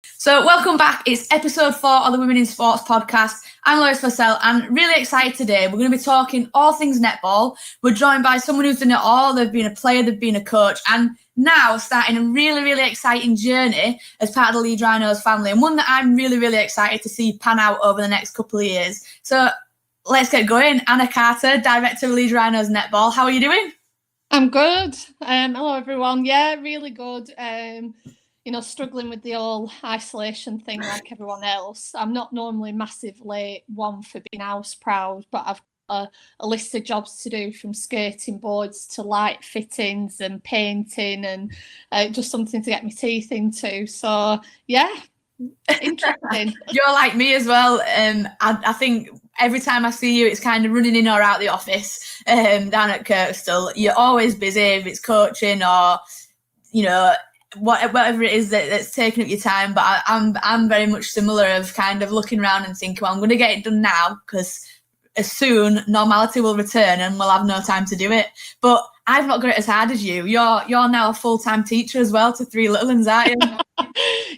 So welcome back. It's episode 4 of the Women in Sports podcast. I'm Lois Forsell and really excited today. We're going to be talking all things netball. We're joined by someone who's done it all. They've been a player, they've been a coach, and now starting a really, really exciting journey as part of the Leeds Rhinos family, and one that I'm really, really excited to see pan out over the next couple of years. So let's get going. Anna Carter, Director of Leeds Rhinos Netball. How are you doing? I'm good. Hello, everyone. Yeah, really good. Struggling with the whole isolation thing like everyone else. I'm not normally massively one for being house proud, but I've got a list of jobs to do, from skirting boards to light fittings and painting, and just something to get my teeth into. So, yeah, interesting. You're like me as well. I think every time I see you, it's kind of running in or out the office down at Kirkstall. You're always busy, if it's coaching or, whatever it is that's taking up your time. But I'm very much similar, of kind of looking around and thinking, well, I'm going to get it done now, because as soon normality will return and we'll have no time to do it. But I've not got it as hard as you. You're now a full-time teacher as well to 3 little ones, aren't you?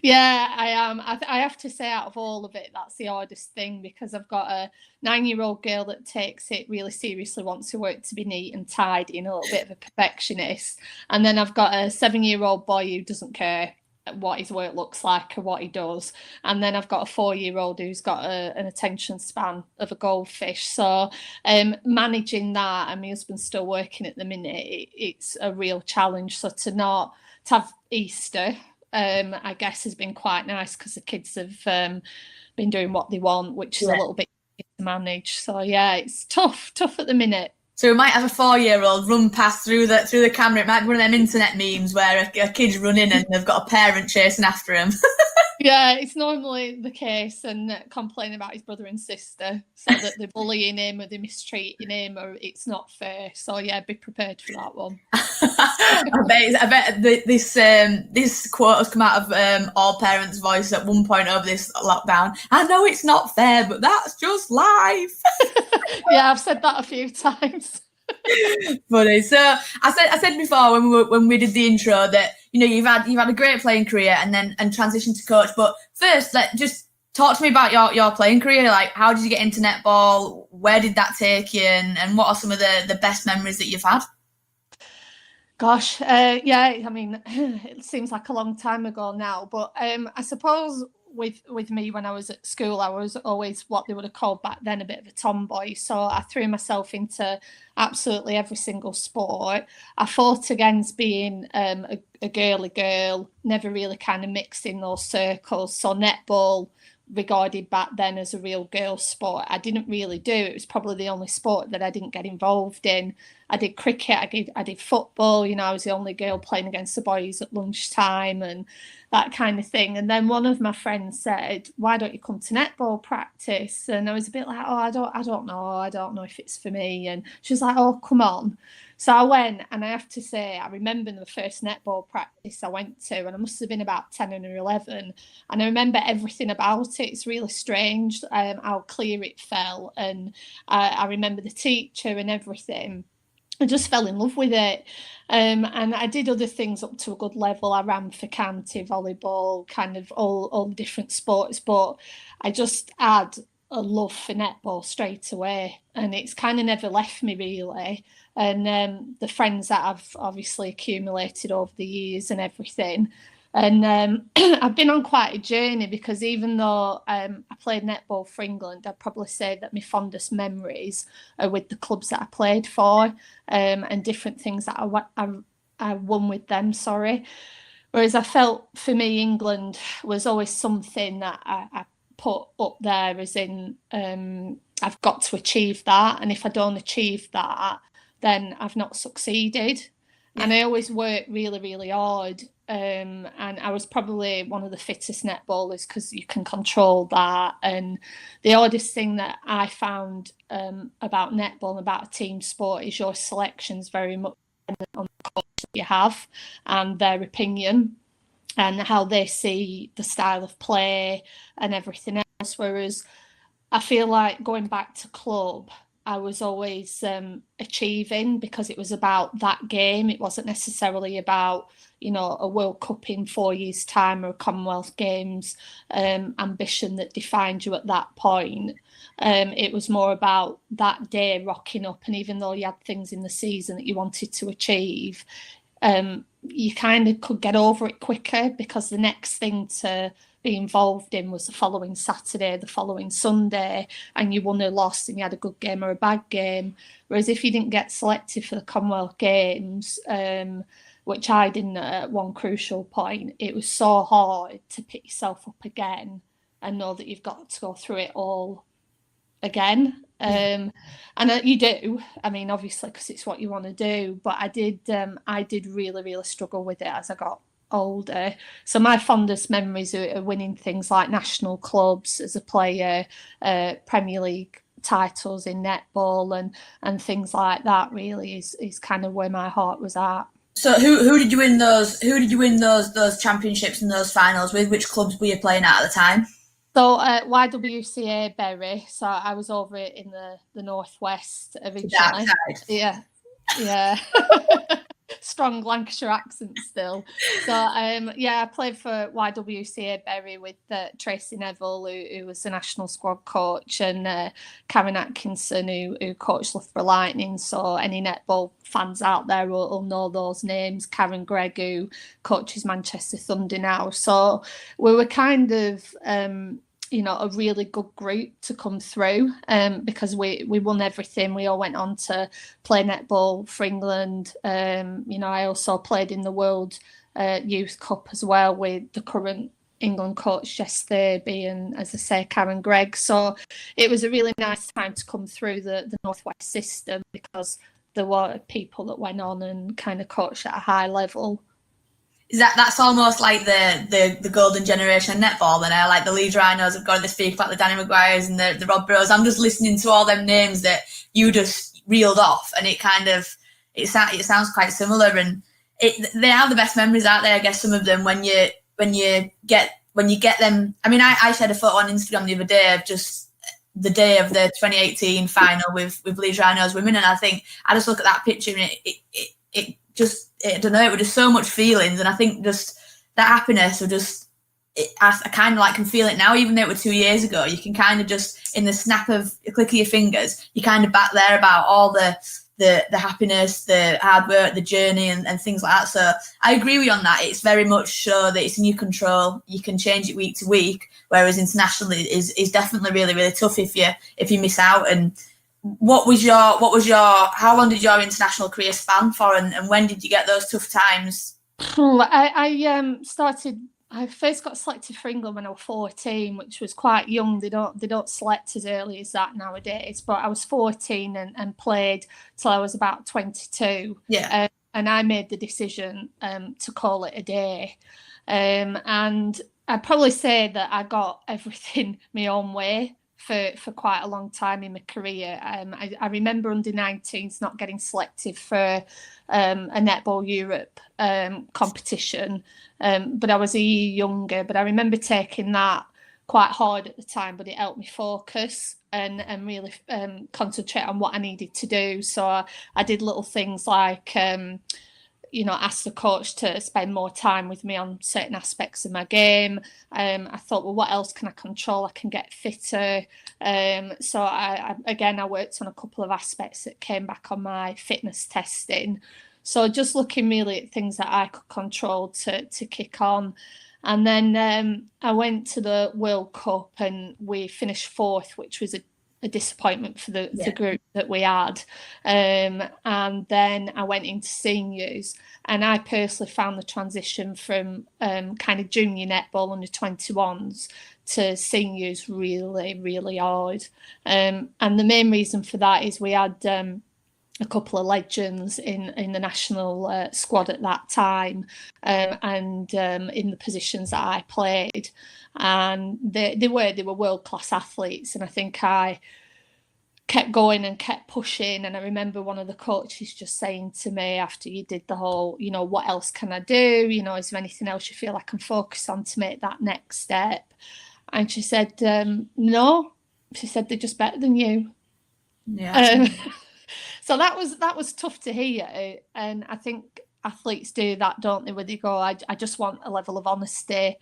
Yeah, I am. I have to say, out of all of it, that's the hardest thing, because I've got a 9-year-old girl that takes it really seriously, wants her work to be neat and tidy, and a little bit of a perfectionist. And then I've got a 7-year-old boy who doesn't care what his work looks like or what he does. And then I've got a 4-year-old who's got an attention span of a goldfish. So managing that, and my husband's still working at the minute, it's a real challenge. So to have Easter, I guess, has been quite nice, because the kids have been doing what they want, which is a little bit to manage. So yeah, it's tough at the minute. So we might have a 4-year-old run past through the camera. It might be one of them internet memes where a kid's running and they've got a parent chasing after him. Yeah, it's normally the case, and complaining about his brother and sister, so that they're bullying him or they're mistreating him, or it's not fair. So yeah, be prepared for that one. I bet this quote has come out of all parents' voice at one point over this lockdown. I know it's not fair, but that's just life. Yeah, I've said that a few times. Funny. So I said before when we did the intro that you've had a great playing career and transitioned to coach. But first, just talk to me about your playing career. Like, how did you get into netball? Where did that take you? And what are some of the best memories that you've had? Gosh, yeah. I mean, it seems like a long time ago now, but I suppose with me, when I was at school, I was always what they would have called back then a bit of a tomboy. So I threw myself into absolutely every single sport. I fought against being a girly girl, never really kind of mixed in those circles. So netball, regarded back then as a real girl sport, I didn't really do. It was probably the only sport that I didn't get involved in. I did cricket, I did football. I was the only girl playing against the boys at lunchtime and that kind of thing. And then one of my friends said, "Why don't you come to netball practice?" And I was a bit like, "Oh, I don't know if it's for me." And she was like, "Oh, come on." So I went, and I have to say, I remember the first netball practice I went to, and I must have been about 10 or 11, and I remember everything about it. It's really strange how clear it felt, and I remember the teacher and everything. I just fell in love with it. And I did other things up to a good level. I ran for county, volleyball, kind of all the different sports, but I just had a love for netball straight away, and it's kind of never left me, really. And the friends that I've obviously accumulated over the years and everything. And I've been on quite a journey, because even though I played netball for England, I'd probably say that my fondest memories are with the clubs that I played for, and different things that I won with them, Whereas I felt, for me, England was always something that I put up there, as in I've got to achieve that. And if I don't achieve that, then I've not succeeded. Yeah. And I always worked really, really hard. And I was probably one of the fittest netballers, because you can control that. And the hardest thing that I found about netball and about a team sport is your selections very much dependent on the coach that you have and their opinion and how they see the style of play and everything else. Whereas I feel like going back to club, I was always achieving, because it was about that game. It wasn't necessarily about, a World Cup in 4 years' time or a Commonwealth Games ambition that defined you at that point. It was more about that day rocking up, and even though you had things in the season that you wanted to achieve, you kind of could get over it quicker, because the next thing to be involved in was the following Saturday, the following Sunday, and you won or lost and you had a good game or a bad game. Whereas if you didn't get selected for the Commonwealth Games, which I didn't at one crucial point, it was so hard to pick yourself up again and know that you've got to go through it all again. And you do, I mean, obviously, because it's what you want to do, but I did really, really struggle with it as I got older. So my fondest memories are winning things like national clubs as a player, Premier League titles in netball, and things like that. Really is kind of where my heart was at. So who did you win those? Who did you win those championships and those finals with? Which clubs were you playing at the time? So YWCA Bury. So I was over in the northwest originally. Yeah. Strong Lancashire accent still. So I played for YWCA Bury with Tracy Neville, who was the national squad coach, and Karen Atkinson, who coached Loughborough Lightning. So any netball fans out there will know those names. Karen Gregg, who coaches Manchester Thunder now. So we were kind of a really good group to come through, because we won everything. We all went on to play netball for England. I also played in the World Youth Cup as well with the current England coach Jess Thurby and, as I say, Karen Gregg. So it was a really nice time to come through the Northwest system, because there were people that went on and kind of coached at a high level. That's almost like the golden generation of netball, then. Like the Leeds Rhinos have got to speak about the Danny Maguires and the Rob Burrows. I'm just listening to all them names that you just reeled off, and it sounds quite similar, and they have the best memories out there. I guess some of them when you get them. I mean, I shared a photo on Instagram the other day of just the day of the 2018 final with Leeds Rhinos women, and I think I just look at that picture and it just, I don't know, it was just so much feelings, and I think just that happiness of just, I kind of can feel it now, even though it was 2 years ago. You can kind of just, in the snap of a click of your fingers, you're kind of back there about all the happiness, the hard work, the journey, and things like that. So I agree with you on that. It's very much so that it's in your control. You can change it week to week, whereas internationally is definitely really, really tough if you miss out. And how long did your international career span for, and when did you get those tough times? I first got selected for England when I was 14, which was quite young. They don't select as early as that nowadays, but I was 14 and played till I was about 22. Yeah. And I made the decision to call it a day. And I'd probably say that I got everything my own way for quite a long time in my career. I remember under 19s not getting selected for a Netball Europe competition, but I was a year younger. But I remember taking that quite hard at the time, but it helped me focus and really concentrate on what I needed to do. So I did little things like ask the coach to spend more time with me on certain aspects of my game. I thought, well, what else can I control? I can get fitter. So I worked on a couple of aspects that came back on my fitness testing. So just looking really at things that I could control to kick on. And then I went to the World Cup and we finished fourth, which was a disappointment for the group that we had. And then I went into seniors, and I personally found the transition from kind of junior netball under 21s to seniors really, really hard. And the main reason for that is we had a couple of legends in the national squad at that time, and in the positions that I played, and they were world-class athletes. And I think I kept going and kept pushing. And I remember one of the coaches just saying to me after you did the whole, what else can I do? Is there anything else you feel I can focus on to make that next step? And she said, no. She said, they're just better than you. Yeah. So that was tough to hear, and I think athletes do that, don't they? Where they go, I just want a level of honesty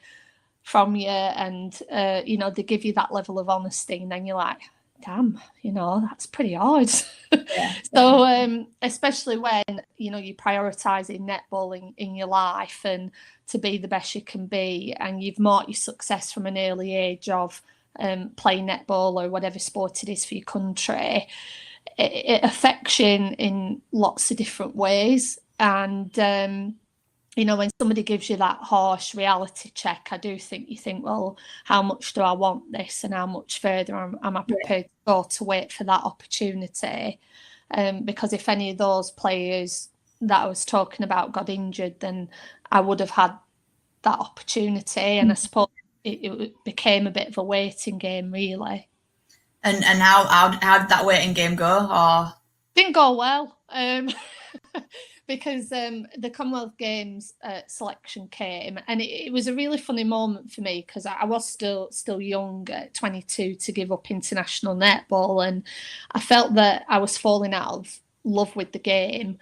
from you, and they give you that level of honesty, and then you're like, damn, that's pretty hard. Yeah. So especially when you're prioritizing netball in your life and to be the best you can be, and you've marked your success from an early age of playing netball or whatever sport it is for your country, it affects you in lots of different ways. And when somebody gives you that harsh reality check, I do think you think, well, how much do I want this, and how much further am I prepared to go to wait for that opportunity? Because if any of those players that I was talking about got injured, then I would have had that opportunity. And I suppose it became a bit of a waiting game, really. And how did that waiting game go? Or didn't go well. Because the Commonwealth Games selection came, and it was a really funny moment for me, because I was still young at 22 to give up international netball, and I felt that I was falling out of love with the game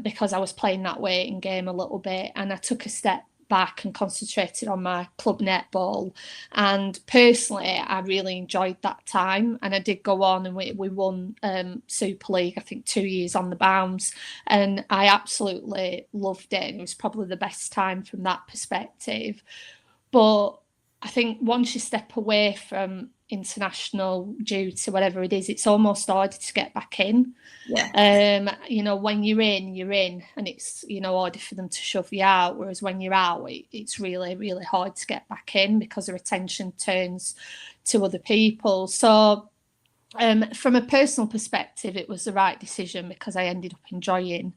because I was playing that waiting game a little bit, and I took a step back and concentrated on my club netball. And personally, I really enjoyed that time, and I did go on and we won Super League, I think 2 years on the bounce, and I absolutely loved it, and it was probably the best time from that perspective. But I think once you step away from international duty, whatever it is, it's almost harder to get back in. Yeah. When you're in, and it's harder for them to shove you out, whereas when you're out, it's really, really hard to get back in because their attention turns to other people. So from a personal perspective, it was the right decision, because I ended up enjoying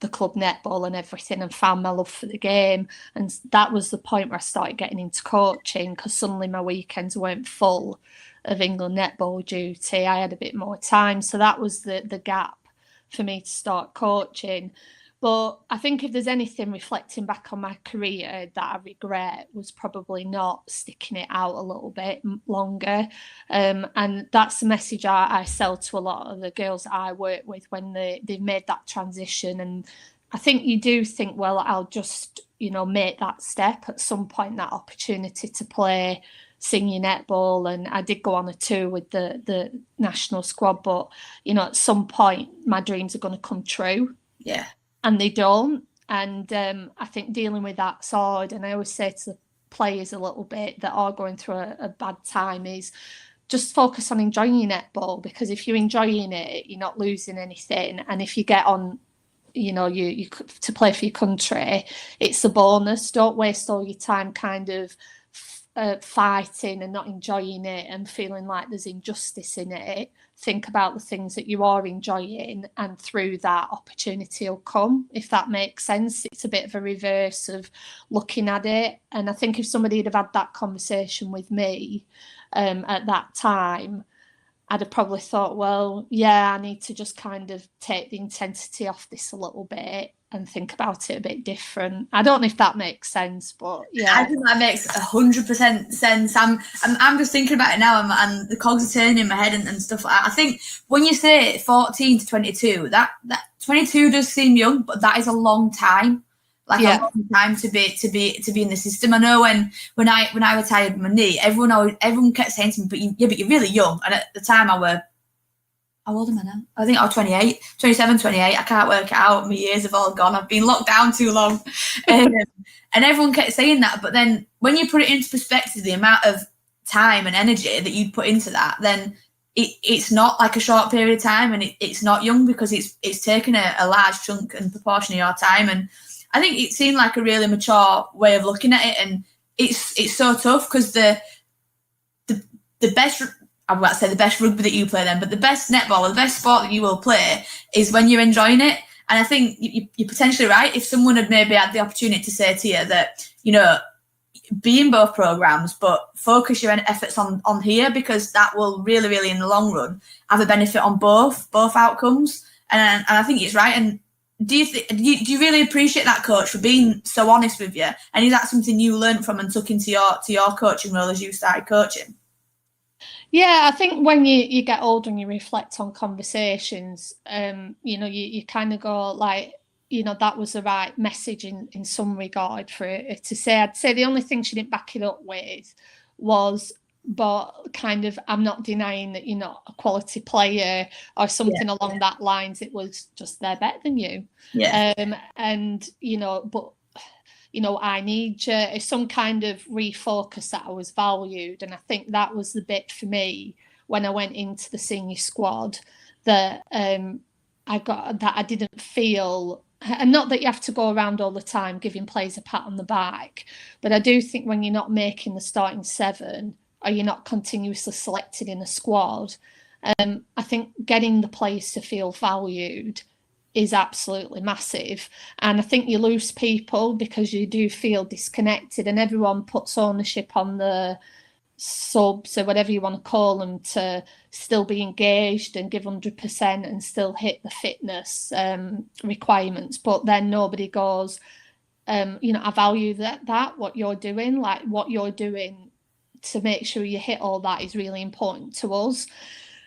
the club netball and everything, and found my love for the game. And that was the point where I started getting into coaching, because suddenly my weekends weren't full of England netball duty. I had a bit more time, so that was the gap for me to start coaching. But I think if there's anything reflecting back on my career that I regret, was probably not sticking it out a little bit longer. And that's the message I sell to a lot of the girls that I work with when they've made that transition. And I think you do think, well, I'll just, make that step at some point, that opportunity to play senior netball. And I did go on a tour with the national squad, but, at some point my dreams are going to come true. Yeah. And they don't. And I think dealing with that's hard. And I always say to the players a little bit that are going through a bad time is just focus on enjoying your netball, because if you're enjoying it, you're not losing anything. And if you get on, you to play for your country, it's a bonus. Don't waste all your time kind of fighting and not enjoying it and feeling like there's injustice in it. Think about the things that you are enjoying, and through that, opportunity will come, if that makes sense. It's a bit of a reverse of looking at it. And I think if somebody had had that conversation with me at that time, I'd have probably thought, well, yeah, I need to just kind of take the intensity off this a little bit and think about it a bit different. I don't know if that makes sense, but yeah. I think that makes 100% sense. I'm just thinking about it now, and the cogs are turning in my head and stuff like that. I think when you say 14 to 22, that 22 does seem young, but that is a long time. A long time to be in the system. I know when I retired my knee, everyone kept saying to me, but you're really young. And at the time how old am I now? I think I was 28, 27, 28. I can't work it out. My years have all gone. I've been locked down too long. And everyone kept saying that. But then when you put it into perspective, the amount of time and energy that you put into that, then it's not like a short period of time, and it's not young, because it's taken a large chunk and proportion of your time. And I think it seemed like a really mature way of looking at it. And it's so tough, because the best, I'm about to say the best rugby that you play then, but the best netball or the best sport that you will play is when you're enjoying it. And I think you're potentially right. If someone had maybe had the opportunity to say to you that, be in both programs, but focus your efforts on here, because that will really, really in the long run have a benefit on both outcomes. And I think it's right. And do you really appreciate that coach for being so honest with you? And is that something you learned from and took into your coaching role as you started coaching? Yeah, I think when you get older and you reflect on conversations, you kind of go like, that was the right message in some regard for it to say. I'd say the only thing she didn't back it up with was, but kind of, I'm not denying that you're not a quality player or something along that lines. It was just they're better than you. Yeah. And, but I need some kind of refocus that I was valued. And I think that was the bit for me when I went into the senior squad that I got, that I didn't feel, and not that you have to go around all the time giving players a pat on the back, but I do think when you're not making the starting seven or you're not continuously selected in a squad, I think getting the players to feel valued is absolutely massive. And I think you lose people because you do feel disconnected, and everyone puts ownership on the subs or whatever you want to call them to still be engaged and give 100% and still hit the fitness requirements. But then nobody goes, I value that what you're doing, like what you're doing to make sure you hit all that is really important to us.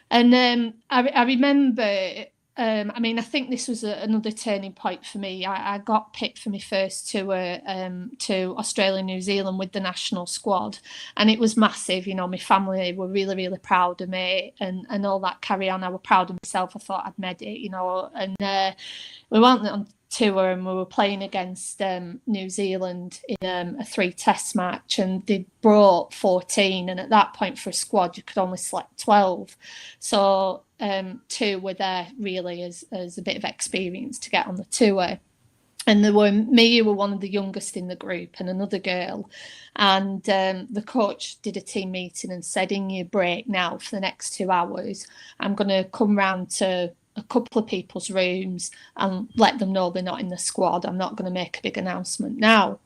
And I remember, I think this was another turning point for me. I got picked for my first tour to Australia and New Zealand with the national squad, and it was massive. My family were really, really proud of me and all that carry on. I was proud of myself. I thought I'd made it, and we went on tour and we were playing against New Zealand in a 3-test match, and they brought 14, and at that point for a squad you could only select 12, so 2 were there really as a bit of experience to get on the tour. And there were me, who were one of the youngest in the group, and another girl. And the coach did a team meeting and said, in your break now for the next 2 hours, I'm going to come round to a couple of people's rooms and let them know they're not in the squad. I'm not going to make a big announcement now.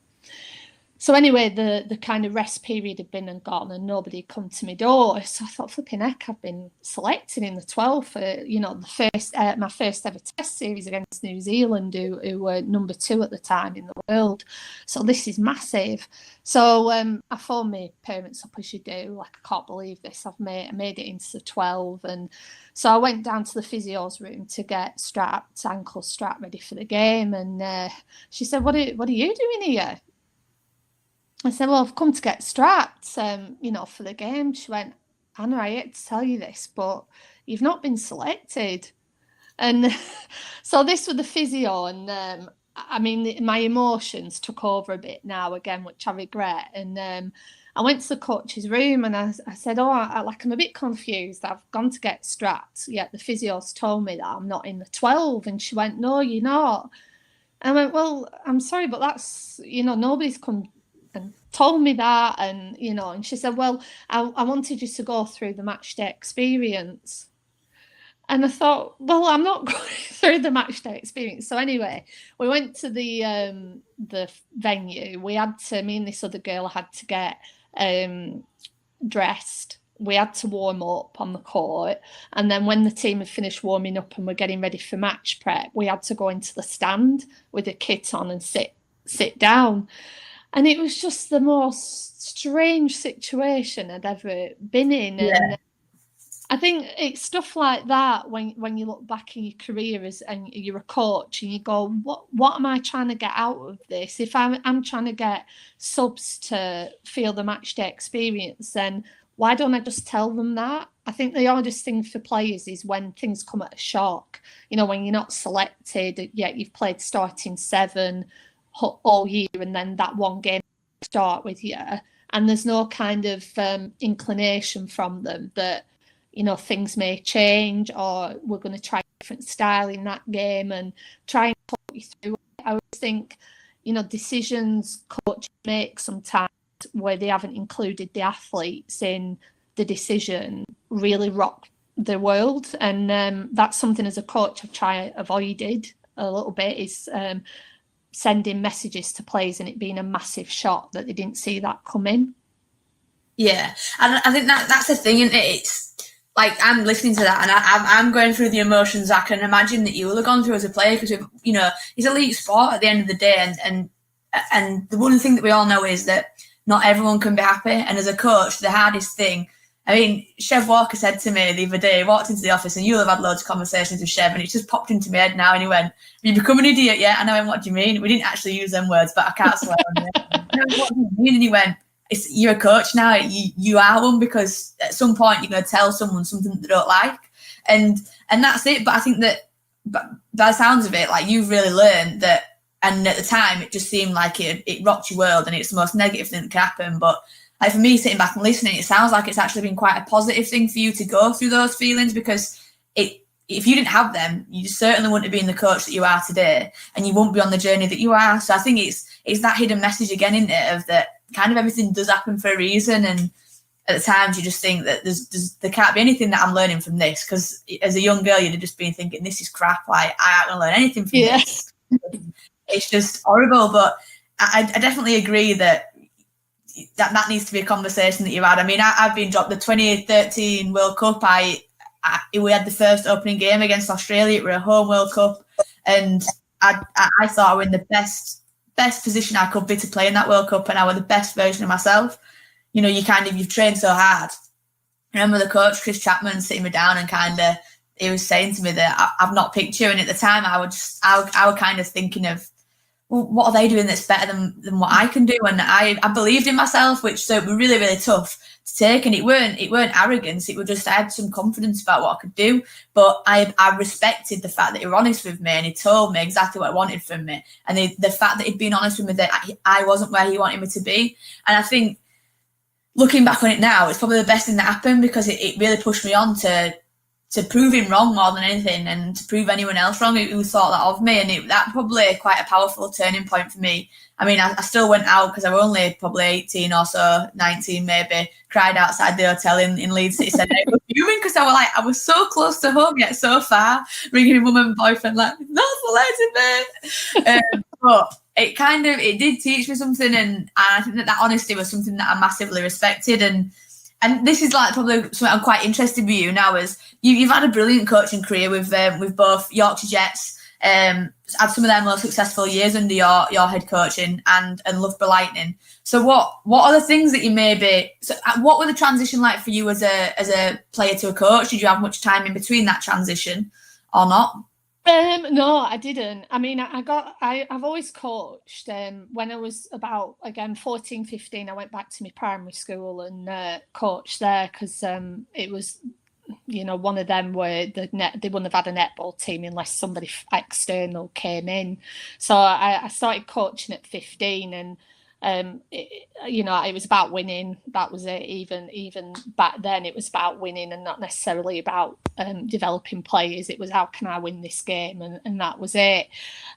So anyway, the kind of rest period had been and gone, and nobody had come to my door. So I thought, flipping heck, I've been selected in the 12 for, the first my first ever test series against New Zealand, who were number 2 at the time in the world. So this is massive. So I phoned my parents up, as you do, like, I can't believe this. I made it into the 12. And so I went down to the physio's room to get ankle strap ready for the game. And she said, what are you doing here? I said, well, I've come to get strapped, for the game. She went, Anna, I hate to tell you this, but you've not been selected. And so this was the physio, and my emotions took over a bit now again, which I regret. And I went to the coach's room and I said, I'm a bit confused. I've gone to get strapped, yet the physio's told me that I'm not in the 12. And she went, no, you're not. And I went, well, I'm sorry, but that's, nobody's come and told me that. And and she said, well, I wanted you to go through the match day experience. And I thought, well, I'm not going through the match day experience. So anyway, we went to the venue. Me and this other girl had to get dressed. We had to warm up on the court, and then when the team had finished warming up and were getting ready for match prep, we had to go into the stand with a kit on and sit down. And it was just the most strange situation I'd ever been in. Yeah. And I think it's stuff like that when you look back in your career and you're a coach and you go, what am I trying to get out of this? If I'm trying to get subs to feel the match day experience, then why don't I just tell them that? I think the hardest thing for players is when things come at a shock. When you're not selected, yet you've played starting 7 all year, and then that one game start with you, and there's no kind of inclination from them that things may change, or we're going to try a different style in that game and try and talk you through it. I always think decisions coaches make sometimes where they haven't included the athletes in the decision really rock the world, and that's something as a coach I've avoided a little bit, is sending messages to players and it being a massive shock that they didn't see that coming. Yeah, and I think that's the thing, isn't it? It's like, I'm listening to that and I'm going through the emotions I can imagine that you will have gone through as a player, because it's elite sport at the end of the day, and the one thing that we all know is that not everyone can be happy. And as a coach, the hardest thing I mean, Chev Walker said to me the other day, he walked into the office, and you'll have had loads of conversations with Chev, and it's just popped into my head now, and he went, "Have you become an idiot yet?" And I went, "What do you mean?" We didn't actually use them words, but I can't swear on it. And I went, "What do you mean?" And he went, "You're a coach now. You are one, because at some point you're going to tell someone something that they don't like, and that's it." But I think that, by the sounds of it, like, you've really learned that. And at the time, it just seemed like it rocked your world, and it's the most negative thing that can happen. But like, for me, sitting back and listening, it sounds like it's actually been quite a positive thing for you to go through those feelings, because if you didn't have them, you certainly wouldn't have been the coach that you are today, and you wouldn't be on the journey that you are. So I think it's that hidden message again, isn't it, of that kind of everything does happen for a reason. And at the times you just think that there can't be anything that I'm learning from this, because as a young girl, you'd have just been thinking, this is crap. Like, I aren't going to learn anything from this. It's just horrible. But I definitely agree that needs to be a conversation that you had. I mean, I've been dropped the 2013 World Cup. We had the first opening game against Australia. It was a home World Cup, and I thought I was in the best position I could be to play in that World Cup, and I was the best version of myself. You know, you've trained so hard. I remember the coach, Chris Chapman, sitting me down, and he was saying to me that I've not picked you. And at the time, I was kind of thinking of, well, what are they doing that's better than what I can do? And I believed in myself, which so it was really, really tough to take. And it weren't arrogance. It was just, I had some confidence about what I could do. But I respected the fact that he was honest with me, and he told me exactly what he wanted from me. And the fact that he'd been honest with me that I wasn't where he wanted me to be. And I think, looking back on it now, it's probably the best thing that happened, because it really pushed me on to prove him wrong more than anything, and to prove anyone else wrong who thought that of me. And that probably quite a powerful turning point for me. I mean, I still went out, because I was only probably 18 or so, 19 maybe, cried outside the hotel in Leeds City Centre. I was fuming, because I was so close to home yet so far, ringing my mum and boyfriend like, "No, for me." But it did teach me something, and I think that honesty was something that I massively respected. And this is like probably something I'm quite interested with you now, is you've had a brilliant coaching career with both Yorkshire Jets, had some of their most successful years under your head coaching, and Loughborough Lightning. So what are the things that you what were the transition like for you as a player to a coach? Did you have much time in between that transition or not? No, I didn't. I mean, I've always coached. When I was about, again, 14, 15, I went back to my primary school and coached there, because it was, one of them where they wouldn't have had a netball team unless somebody external came in. So I started coaching at 15, and it was about winning. That was it. Even back then, it was about winning, and not necessarily about developing players. It was, how can I win this game, and that was it.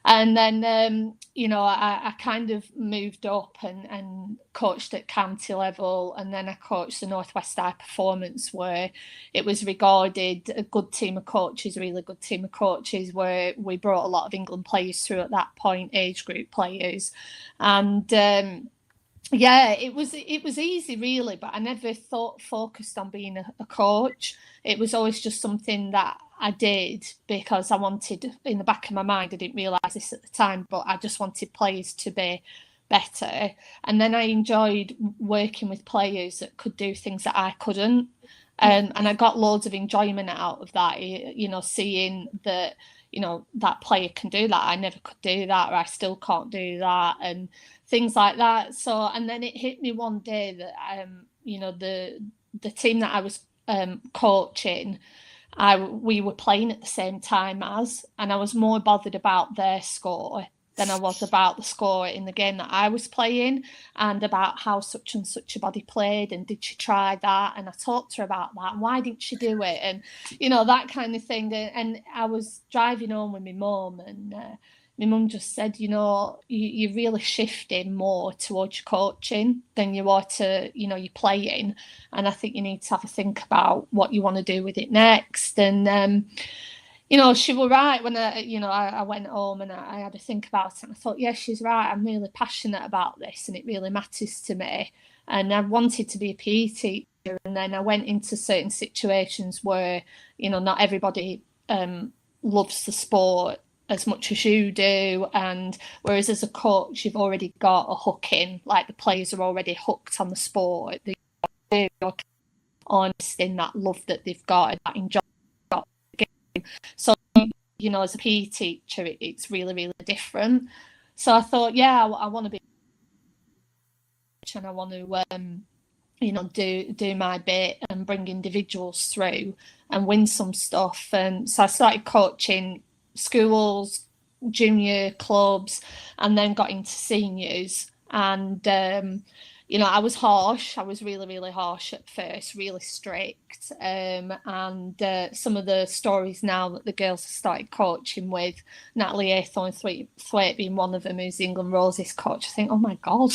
And then I kind of moved up and coached at county level, and then I coached the Northwest High Performance, where it was regarded a good team of coaches, really good team of coaches, where we brought a lot of England players through at that point, age group players. And it was easy, really, but I never focused on being a coach. It was always just something that I did because I wanted, in the back of my mind, I didn't realise this at the time, but I just wanted players to be better. And then I enjoyed working with players that could do things that I couldn't. And I got loads of enjoyment out of that, seeing that, that player can do that. I never could do that, or I still can't do that, and things like that. So, and then it hit me one day that, the team that I was coaching, we were playing at the same time as, and I was more bothered about their score than I was about the score in the game that I was playing, and about how such and such a body played, and did she try that? And I talked to her about that, and why didn't she do it? And, that kind of thing. And I was driving home with my mum, and my mum just said, you're really shifting more towards your coaching than you are to, your playing. And I think you need to have a think about what you want to do with it next. And, she was right when I went home and I had to think about it. And I thought, yeah, she's right. I'm really passionate about this, and it really matters to me. And I wanted to be a PE teacher. And then I went into certain situations where, not everybody loves the sport as much as you do, and whereas as a coach you've already got a hook in, like the players are already hooked on the sport, honest in that love that they've got and that enjoy the game. So, you know, as a PE teacher, it's really, really different. So I thought, yeah, I want to be, and I want to, you know, do my bit and bring individuals through and win some stuff. And so I started coaching schools, junior clubs, and then got into seniors. And you know, I was harsh. I was really, really harsh at first, really strict. And some of the stories now that the girls have started coaching with, Natalie Aythorne-Thwaite being one of them, who's the England Roses coach, I think, oh my God,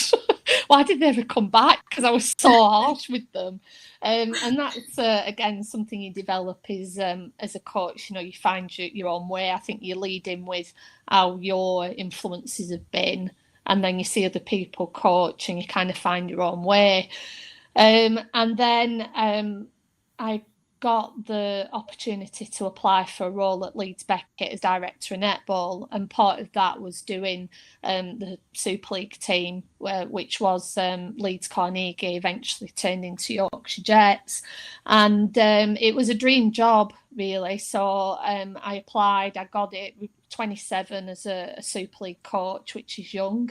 why did they ever come back? Because I was so harsh with them. And that's, again, something you develop is as a coach, you know, you find your own way. I think you lead in with how your influences have been, and then you see other people coach and you kind of find your own way. And then I got the opportunity to apply for a role at Leeds Beckett as director of netball, and part of that was doing the Super League team, which was Leeds Carnegie, eventually turned into Yorkshire Jets, and it was a dream job, really. So I applied, I got it, 27 as a Super League coach, which is young.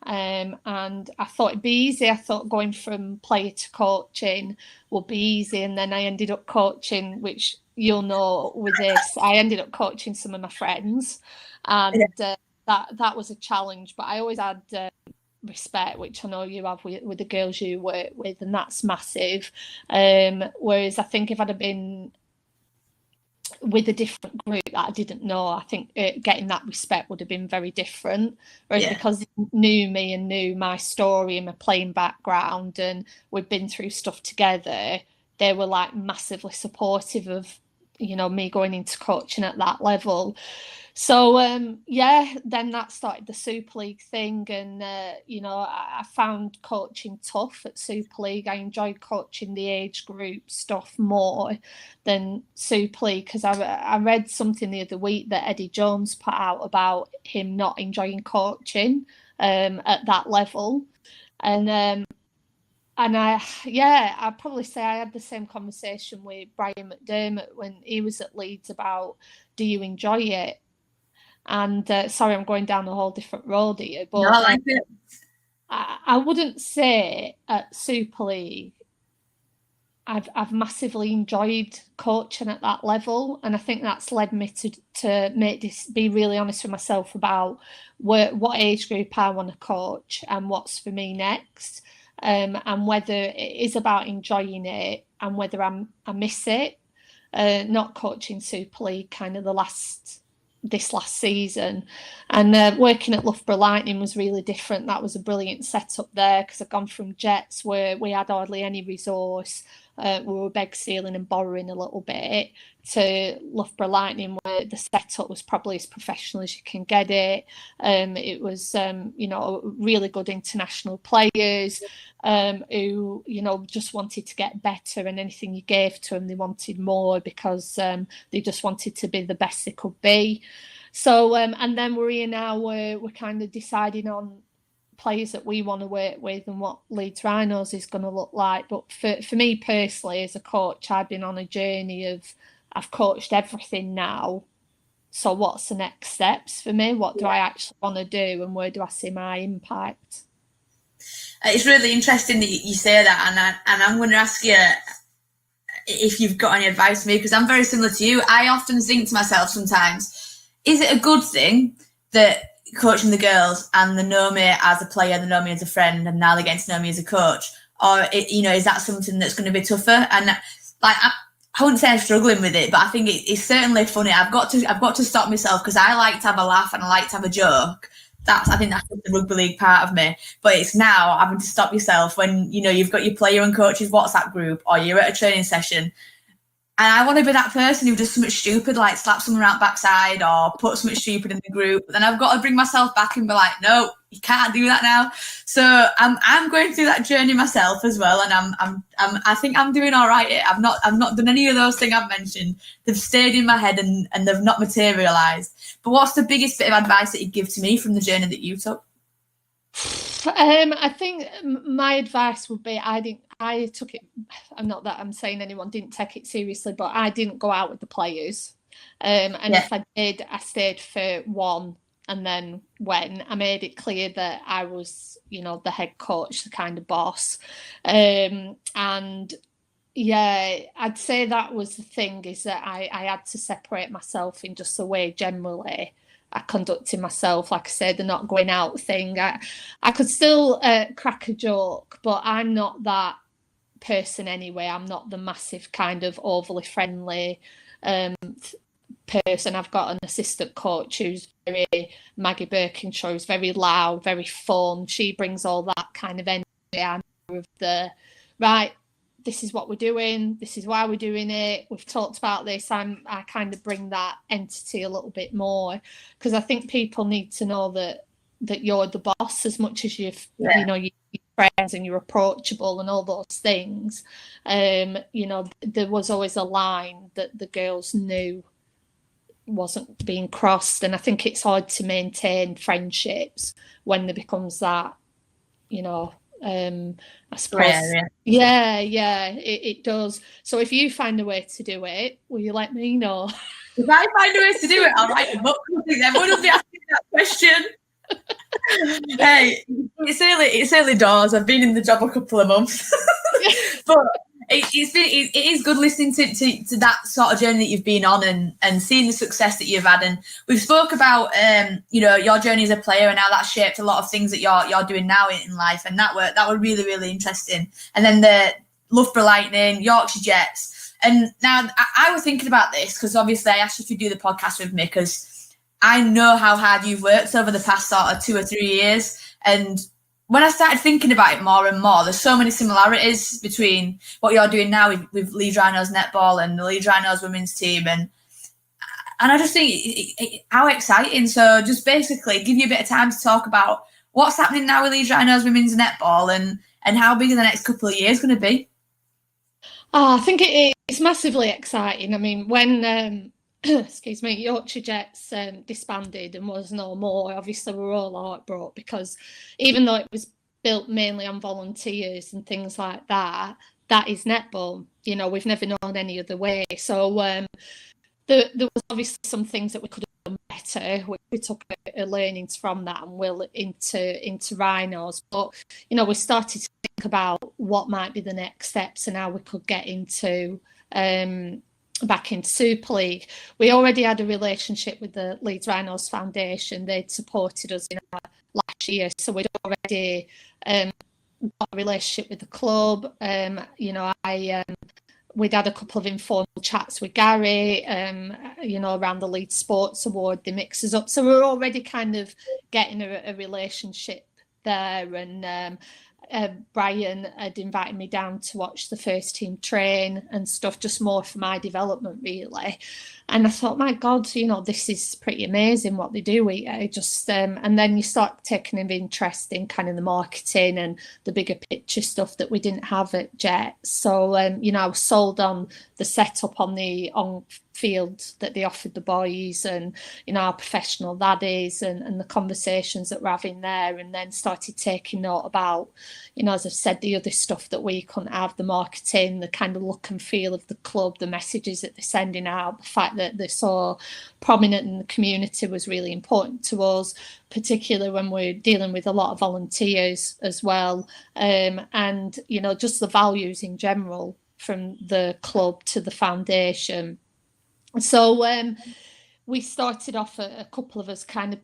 And I thought it'd be easy. I thought going from player to coaching would be easy. And then I ended up coaching, which you'll know with this, I ended up coaching some of my friends. And that was a challenge. But I always had respect, which I know you have with the girls you work with, and that's massive. Whereas I think if I'd have been with a different group that I didn't know, I think getting that respect would have been very different. Whereas because they knew me and knew my story and my playing background, and we'd been through stuff together, they were like massively supportive of, you know, me going into coaching at that level. So then that started the Super League thing, and you know, I found coaching tough at Super League. I enjoyed coaching the age group stuff more than Super League, because I read something the other week that Eddie Jones put out about him not enjoying coaching at that level, and I'd probably say I had the same conversation with Brian McDermott when he was at Leeds about, do you enjoy it? And sorry, I'm going down a whole different road here, but no, I like it. I wouldn't say at Super League I've massively enjoyed coaching at that level, and I think that's led me to make this, be really honest with myself about what age group I want to coach and what's for me next, and whether it is about enjoying it and whether I miss it. Not coaching Super League kind of this last season, and working at Loughborough Lightning was really different. That was a brilliant setup there, because I'd gone from Jets where we had hardly any resource, we were beg, stealing and borrowing a little bit, to Loughborough Lightning where the setup was probably as professional as you can get it. It was you know, really good international players who, you know, just wanted to get better, and anything you gave to them they wanted more, because they just wanted to be the best they could be. So and then we're here now, we're kind of deciding on players that we want to work with and what Leeds Rhinos is going to look like. But for me personally, as a coach, I've been on a journey of, I've coached everything now, so what's the next steps for me? What do I actually want to do, and where do I see my impact? It's really interesting that you say that, and I'm going to ask you if you've got any advice for me, because I'm very similar to you. I often think to myself sometimes, is it a good thing that coaching the girls and they know me as a player, they know me as a friend, and now they're getting to know me as a coach? Or, you know, is that something that's going to be tougher? And like, I wouldn't say I'm struggling with it, but I think it's certainly funny. I've got to stop myself, because I like to have a laugh and I like to have a joke. I think that's the rugby league part of me. But it's now having to stop yourself when, you know, you've got your player and coaches WhatsApp group, or you're at a training session, and I want to be that person who does something stupid, like slap someone around backside or put something stupid in the group. But then I've got to bring myself back and be like, no, you can't do that now. So I'm going through that journey myself as well, and I think I'm doing all right. I've not done any of those things I've mentioned. They've stayed in my head and they've not materialised. But what's the biggest bit of advice that you'd give to me from the journey that you took? I think my advice would be, I I took it, not that I'm saying anyone didn't take it seriously, but I didn't go out with the players. And if I did, I stayed for one. And then when I made it clear that I was, the head coach, the kind of boss. And yeah, I'd say that was the thing, is that I had to separate myself in just the way generally I conducted myself. Like I said, the not going out thing. I could still crack a joke, but I'm not that person anyway. I'm not the massive kind of overly friendly person. I've got an assistant coach who's Maggie Birkinshaw, who's very loud, very fun. She brings all that kind of energy. I'm of the right, this is what we're doing, this is why we're doing it, we've talked about this. I kind of bring that entity a little bit more, because I think people need to know that you're the boss as much as you're friends and you're approachable and all those things. There was always a line that the girls knew wasn't being crossed, and I think it's hard to maintain friendships when there becomes that, I suppose. Yeah, it does. So if you find a way to do it, will you let me know? If I find a way to do it, I'll write a book. Everyone will be asking that question. Hey, it's early doors. I've been in the job a couple of months, but it is good listening to that sort of journey that you've been on, and seeing the success that you've had. And we've spoke about your journey as a player and how that shaped a lot of things that you're doing now in life, and that were really, really interesting. And then the Loughborough Lightning, Yorkshire Jets, and now I was thinking about this because obviously I asked you if you do the podcast with me because I know how hard you've worked over the past sort of 2 or 3 years. And when I started thinking about it more and more, there's so many similarities between what you're doing now with Leeds Rhinos netball and the Leeds Rhinos women's team. And I just think how exciting. So just basically give you a bit of time to talk about what's happening now with Leeds Rhinos women's netball and how big are the next couple of years going to be? I think it's massively exciting. I mean, when excuse me, Yorkshire Jets disbanded and was no more, obviously we were all heartbroken, because even though it was built mainly on volunteers and things like that, that is netball. We've never known any other way. So there was obviously some things that we could have done better. We took learnings from that and will into Rhinos. But, we started to think about what might be the next steps and how we could get into back in Super League. We already had a relationship with the Leeds Rhinos Foundation. They'd supported us last year, so we'd already got a relationship with the club. We'd had a couple of informal chats with Gary, around the Leeds Sports Award. They mix us up, so we're already kind of getting a relationship there. And Brian had invited me down to watch the first team train and stuff, just more for my development really. And I thought, my God, this is pretty amazing what they do here. Just and then you start taking an interest in kind of the marketing and the bigger picture stuff that we didn't have at Jets. So I was sold on the setup on field that they offered the boys, and how professional that is, and the conversations that we're having there. And then started taking note about, as I've said, the other stuff that we couldn't have, the marketing, the kind of look and feel of the club, the messages that they're sending out, the fact that they're so prominent in the community was really important to us, particularly when we're dealing with a lot of volunteers as well. And just the values in general from the club to the foundation. So we started off, a couple of us kind of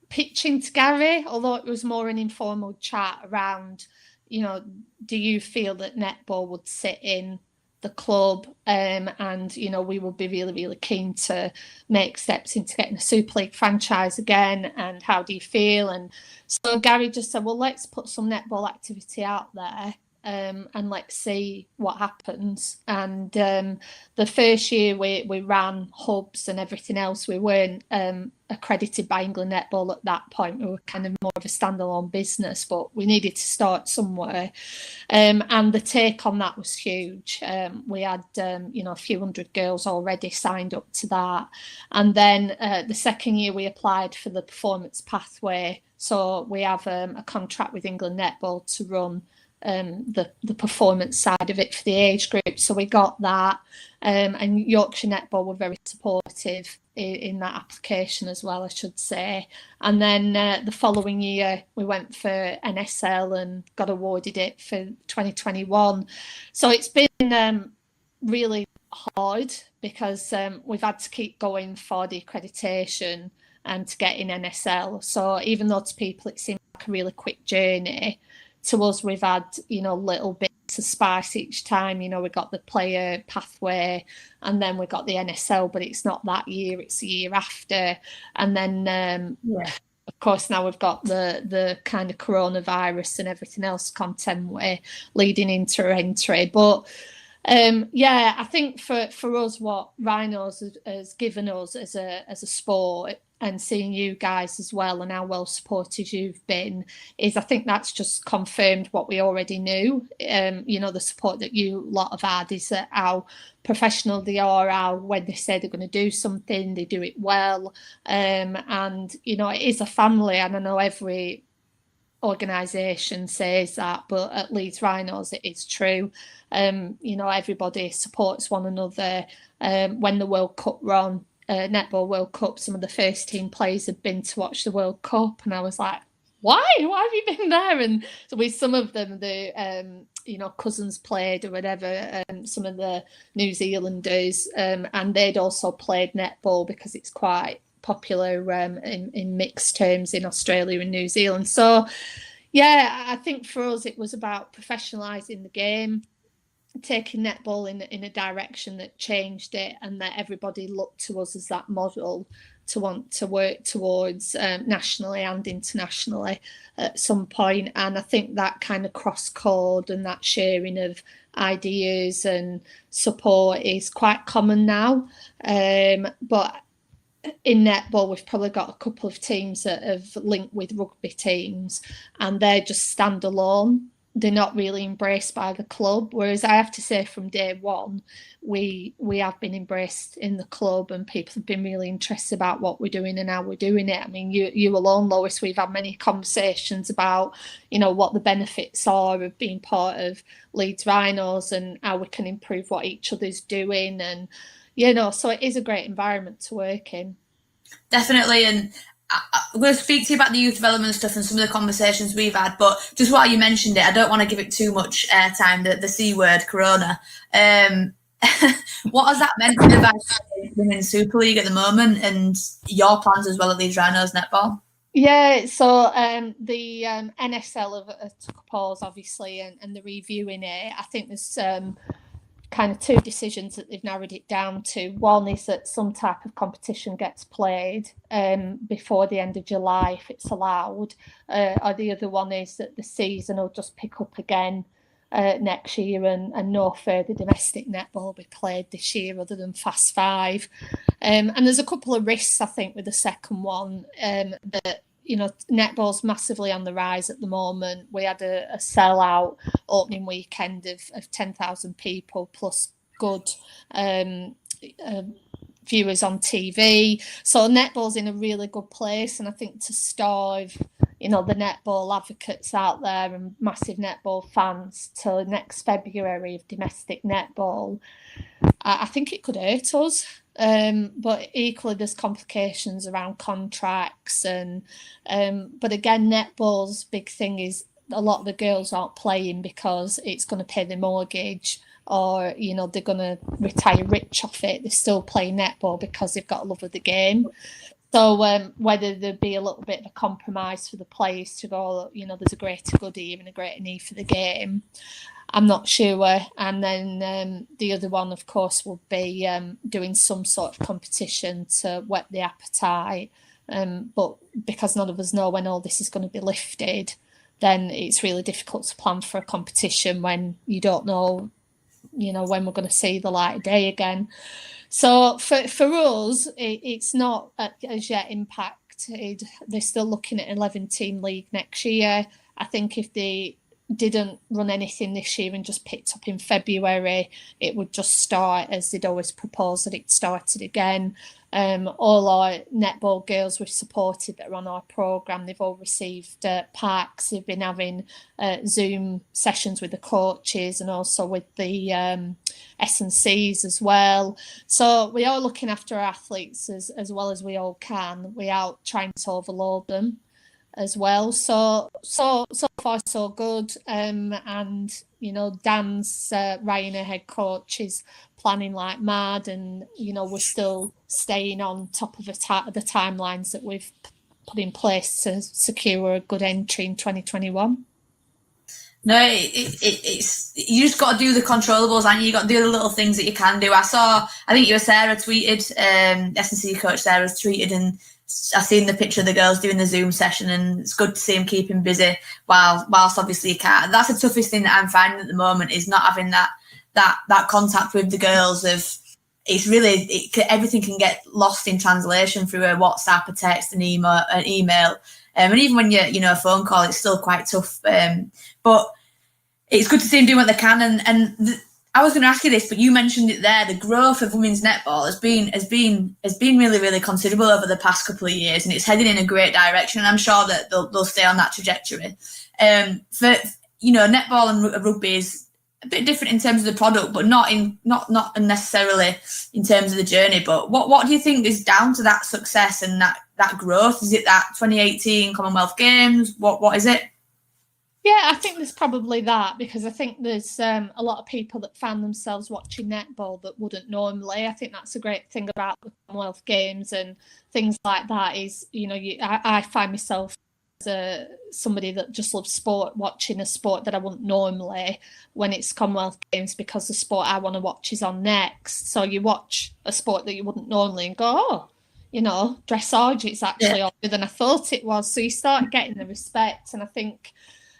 pitching to Gary, although it was more an informal chat around, do you feel that netball would sit in the club? And, we would be really, really keen to make steps into getting a Super League franchise again. And how do you feel? And so Gary just said, well, let's put some netball activity out there. And let's see what happens. And the first year we ran hubs and everything else. We weren't accredited by England Netball at that point. We were kind of more of a standalone business, but we needed to start somewhere. And the take on that was huge. We had a few hundred girls already signed up to that. And then the second year we applied for the performance pathway. So we have a contract with England Netball to run the performance side of it for the age group. So we got that, and Yorkshire Netball were very supportive in that application as well, I should say. And then the following year we went for NSL and got awarded it for 2021. So it's been really hard because we've had to keep going for the accreditation and to get in NSL. So even though to people it seemed like a really quick journey, to us we've had, little bits of spice each time. We got the player pathway and then we got the NSL, but it's not that year, it's the year after. And then of course now we've got the kind of coronavirus and everything else contend with leading into entry. But I think for us, what Rhinos has given us as a sport, and seeing you guys as well and how well supported you've been, is I think that's just confirmed what we already knew. The support that you lot have had is that how professional they are, how when they say they're going to do something, they do it well. And, it is a family, and I know every organisation says that, but at Leeds Rhinos it is true. Everybody supports one another. When the World Cup run, Netball World Cup, some of the first team players had been to watch the World Cup, and I was like, why have you been there? And so with some of them, the cousins played or whatever, some of the New Zealanders, and they'd also played netball because it's quite popular in mixed terms in Australia and New Zealand. So I think for us it was about professionalising the game, taking netball in a direction that changed it, and that everybody looked to us as that model to want to work towards nationally and internationally at some point. And I think that kind of cross-code and that sharing of ideas and support is quite common now. But in netball, we've probably got a couple of teams that have linked with rugby teams, and they're just standalone. They're not really embraced by the club. Whereas I have to say, from day one, we have been embraced in the club, and people have been really interested about what we're doing and how we're doing it. I mean, you alone, Lois, we've had many conversations about, what the benefits are of being part of Leeds Rhinos and how we can improve what each other's doing. And, so it is a great environment to work in. Definitely. And I'm going to speak to you about the youth development stuff and some of the conversations we've had, but just while you mentioned it, I don't want to give it too much airtime, the C word, Corona. What has that meant for the Women's Super League at the moment, and your plans as well at Leeds Rhinos Netball? Yeah, so the NSL have took a pause, obviously, and they're reviewing it. I think there's kind of two decisions that they've narrowed it down to. One is that some type of competition gets played before the end of July if it's allowed, or the other one is that the season will just pick up again next year, and no further domestic netball will be played this year other than Fast 5. And there's a couple of risks, I think, with the second one, that netball's massively on the rise at the moment. We had a sellout opening weekend of 10,000 people plus good viewers on TV. So netball's in a really good place, and I think to starve the netball advocates out there and massive netball fans till next February of domestic netball, I think it could hurt us. But equally there's complications around contracts, and but again, netball's big thing is a lot of the girls aren't playing because it's going to pay their mortgage, or they're going to retire rich off it. They're still playing netball because they've got a love of the game. So whether there'd be a little bit of a compromise for the players to go, there's a greater good here and a greater need for the game, I'm not sure. And then the other one, of course, will be doing some sort of competition to whet the appetite. But because none of us know when all this is going to be lifted, then it's really difficult to plan for a competition when you don't know, when we're going to see the light of day again. So for us, it's not as yet impacted. They're still looking at 11-team league next year. I think if they didn't run anything this year and just picked up in February, it would just start as they'd always proposed that it started again. All our netball girls we've supported that are on our programme, they've all received packs. They've been having Zoom sessions with the coaches and also with the S&Cs as well. So we are looking after our athletes as well as we all can. We are trying to overload them as well. So far so good. And you know, Dan's Ryan, our head coach, is planning like mad, and you know, we're still staying on top of the timelines that we've put in place to secure a good entry in 2021. No, it's you just got to do the controllables, and you got to do the little things that you can do. I think Sarah tweeted, S&C coach Sarah's tweeted, and I've seen the picture of the girls doing the Zoom session, and it's good to see them keeping busy whilst obviously you can't. That's the toughest thing that I'm finding at the moment, is not having that contact with the girls. It's really everything can get lost in translation through a WhatsApp, a text, an email, and even when you're a phone call, it's still quite tough. But it's good to see them doing what they can. I was going to ask you this, but you mentioned it there. The growth of women's netball has been really, really considerable over the past couple of years, and it's heading in a great direction. And I'm sure that they'll stay on that trajectory. Netball and rugby is a bit different in terms of the product, but not necessarily in terms of the journey. But what do you think is down to that success and that growth? Is it that 2018 Commonwealth Games? What is it? Yeah, I think there's probably that, because I think there's a lot of people that found themselves watching netball that wouldn't normally. I think that's a great thing about the Commonwealth Games and things like that is, I find myself as somebody that just loves sport, watching a sport that I wouldn't normally when it's Commonwealth Games, because the sport I want to watch is on next. So you watch a sport that you wouldn't normally and go, dressage, it's actually harder than I thought it was. So you start getting the respect. And I think,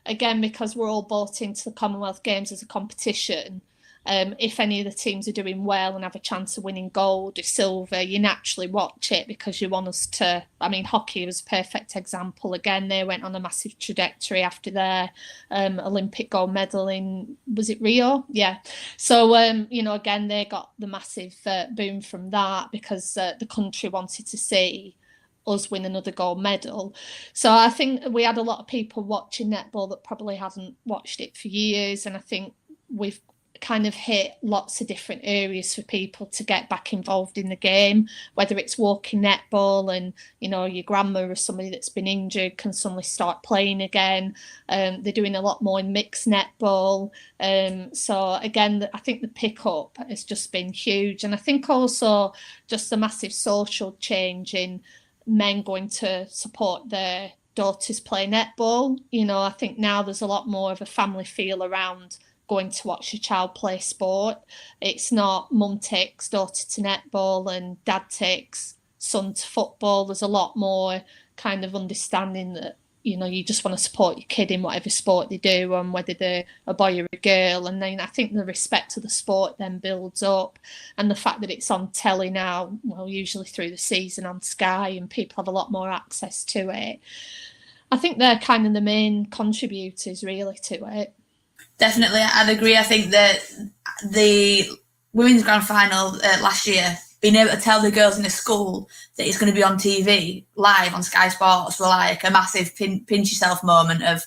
again, because we're all bought into the Commonwealth Games as a competition, if any of the teams are doing well and have a chance of winning gold or silver, you naturally watch it because you want us to. I mean, hockey was a perfect example. Again, they went on a massive trajectory after their Olympic gold medal in, was it Rio? Yeah. So, again, they got the massive boom from that because the country wanted to see us win another gold medal. So I think we had a lot of people watching netball that probably hadn't watched it for years, and I think we've kind of hit lots of different areas for people to get back involved in the game, whether it's walking netball and your grandma or somebody that's been injured can suddenly start playing again. They're doing a lot more in mixed netball, so again, I think the pickup has just been huge. And I think also just the massive social change in men going to support their daughters play netball. I think now there's a lot more of a family feel around going to watch your child play sport. It's not mum takes daughter to netball and dad takes son to football. There's a lot more kind of understanding that you just want to support your kid in whatever sport they do, and whether they're a boy or a girl. And then I think the respect to the sport then builds up, and the fact that it's on telly now, well, usually through the season on Sky, and people have a lot more access to it. I think they're kind of the main contributors really to it. Definitely, I'd agree. I think that the women's grand final last year, being able to tell the girls in the school that it's going to be on TV live on Sky Sports were like a massive pinch yourself moment of,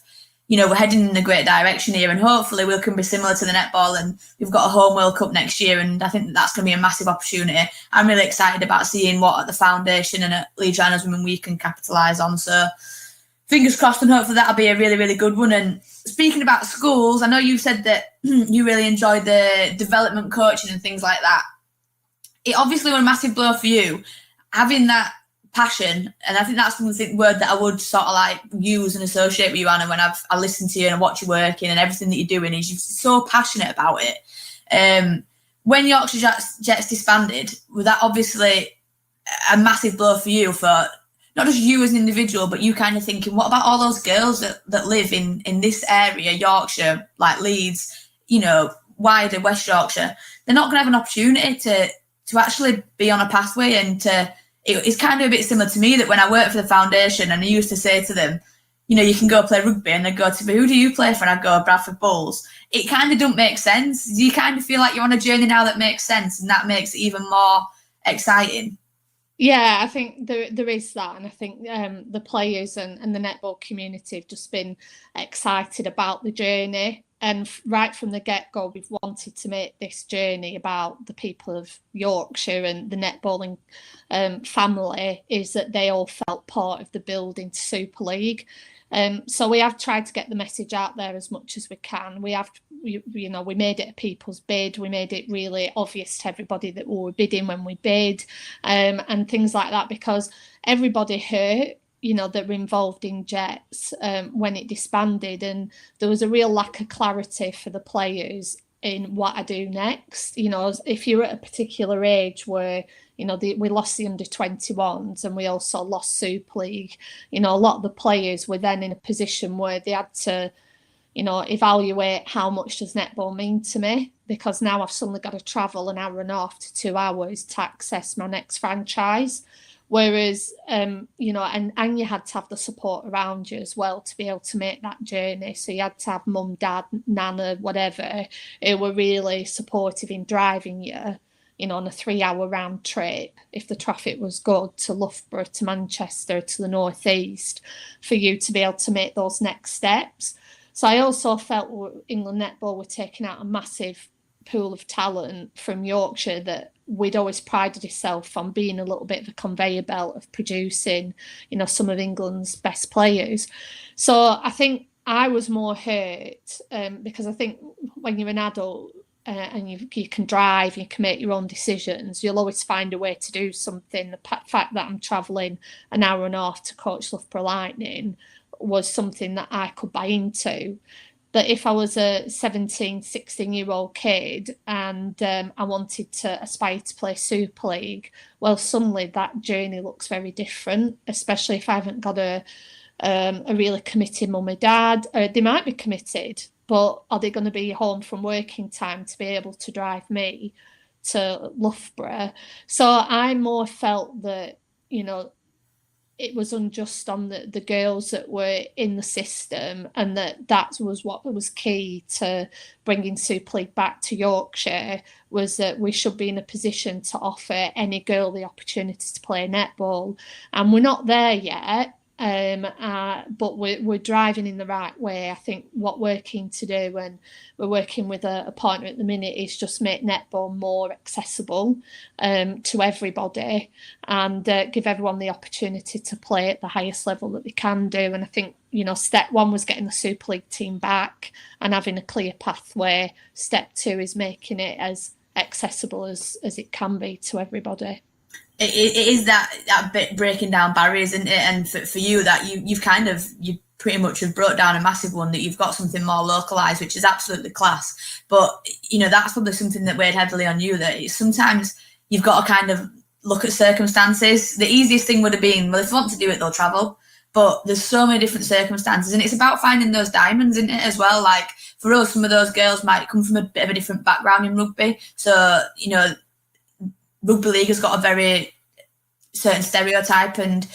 we're heading in a great direction here, and hopefully we can be similar to the netball, and we've got a home World Cup next year, and I think that's going to be a massive opportunity. I'm really excited about seeing what at the foundation and at Leeds Rhinos Women we can capitalise on. So fingers crossed, and hopefully that'll be a really, really good one. And speaking about schools, I know you said that you really enjoyed the development coaching and things like that. It obviously was a massive blow for you, having that passion, and I think that's the word that I would sort of like use and associate with you, Anna, when I listen to you and I watch you working and everything that you're doing, is you're so passionate about it. When Yorkshire Jets disbanded, was that obviously a massive blow for you, for not just you as an individual, but you kind of thinking, what about all those girls that live in this area, Yorkshire, like Leeds, wider West Yorkshire? They're not going to have an opportunity to actually be on a pathway, and it's kind of a bit similar to me, that when I worked for the foundation, and I used to say to them, you can go play rugby and they go to me, who do you play for? And I go, Bradford Bulls. It kind of don't make sense. You kind of feel like you're on a journey now that makes sense, and that makes it even more exciting. Yeah, I think there is that, and I think the players and the netball community have just been excited about the journey. And right from the get-go, we've wanted to make this journey about the people of Yorkshire and the netballing family, is that they all felt part of the building to Super League. So we have tried to get the message out there as much as we can. We made it a people's bid. We made it really obvious to everybody that we were bidding when we bid, and things like that, because everybody heard, that were involved in Jets when it disbanded, and there was a real lack of clarity for the players in what I do next. If you're at a particular age where, we lost the under-21s and we also lost Super League, a lot of the players were then in a position where they had to, evaluate how much does netball mean to me, because now I've suddenly got to travel an hour and a half to 2 hours to access my next franchise. Whereas, and you had to have the support around you as well to be able to make that journey. So you had to have mum, dad, nana, whatever, who were really supportive in driving you, on a 3-hour round trip, if the traffic was good, to Loughborough, to Manchester, to the northeast, for you to be able to make those next steps. So I also felt England Netball were taking out a massive pool of talent from Yorkshire that we'd always prided itself on being a little bit of a conveyor belt of producing, some of England's best players. So I think I was more hurt because I think when you're an adult and you can drive, you can make your own decisions, you'll always find a way to do something. The fact that I'm travelling an hour and a half to coach Loughborough Lightning was something that I could buy into. But if I was a 17, 16-year-old kid and I wanted to aspire to play Super League, well, suddenly that journey looks very different, especially if I haven't got a really committed mum or dad. They might be committed, but are they going to be home from working time to be able to drive me to Loughborough? So I more felt that, it was unjust on the girls that were in the system, and that was what was key to bringing Super League back to Yorkshire, was that we should be in a position to offer any girl the opportunity to play netball. And we're not there yet, but we're driving in the right way. I think what we're keen to do, and we're working with a partner at the minute, is just make netball more accessible to everybody, and give everyone the opportunity to play at the highest level that they can do. And I think, step one was getting the Super League team back and having a clear pathway. Step two is making it as accessible as it can be to everybody. It is that bit breaking down barriers, isn't it? And for you, that you pretty much have brought down a massive one, that you've got something more localized, which is absolutely class. But that's probably something that weighed heavily on you, that sometimes you've got to kind of look at circumstances. The easiest thing would have been, well, if they want to do it, they'll travel. But there's so many different circumstances, and it's about finding those diamonds, isn't it, as well? Like for us, some of those girls might come from a bit of a different background in rugby. So, rugby league has got a very certain stereotype, and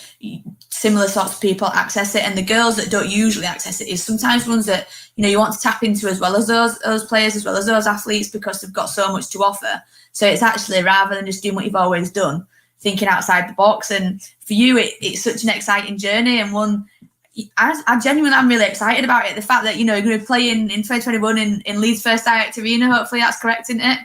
similar sorts of people access it. And the girls that don't usually access it is sometimes ones that, you want to tap into, as well as those players, as well as those athletes, because they've got so much to offer. So it's actually, rather than just doing what you've always done, thinking outside the box. And for you, it's such an exciting journey, and one I genuinely am really excited about it. The fact that, you're going to play in 2021 in Leeds First Direct Arena, hopefully that's correct, isn't it?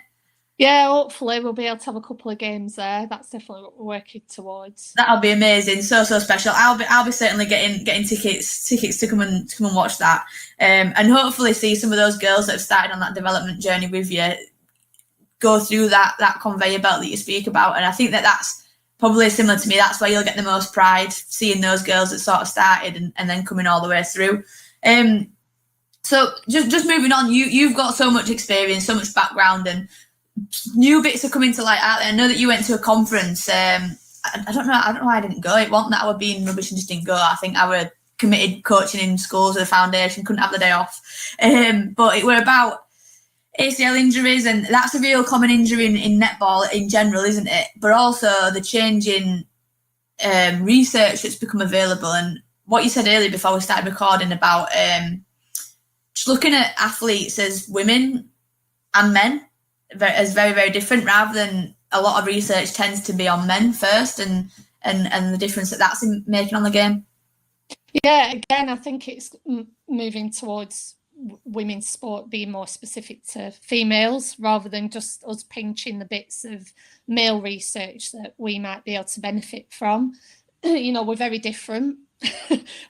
Yeah, hopefully we'll be able to have a couple of games there. That's definitely what we're working towards. That'll be amazing, so special. I'll be certainly getting tickets to come and watch that, and hopefully see some of those girls that have started on that development journey with you go through that conveyor belt that you speak about. And I think that's probably similar to me. That's where you'll get the most pride, seeing those girls that sort of started and then coming all the way through. So just moving on, you've got so much experience, so much background, and new bits are coming to light out there. I know that you went to a conference. I don't know why I didn't go. It wasn't that I were being rubbish and just didn't go. I think I were committed coaching in schools with the foundation, couldn't have the day off. But it were about ACL injuries, and that's a real common injury in netball in general, isn't it? But also the change in research that's become available. And what you said earlier before we started recording about just looking at athletes as women and men as very, very different, rather than a lot of research tends to be on men first, and the difference that's making on the game. Yeah, again, I think it's moving towards women's sport being more specific to females, rather than just us pinching the bits of male research that we might be able to benefit from. We're very different.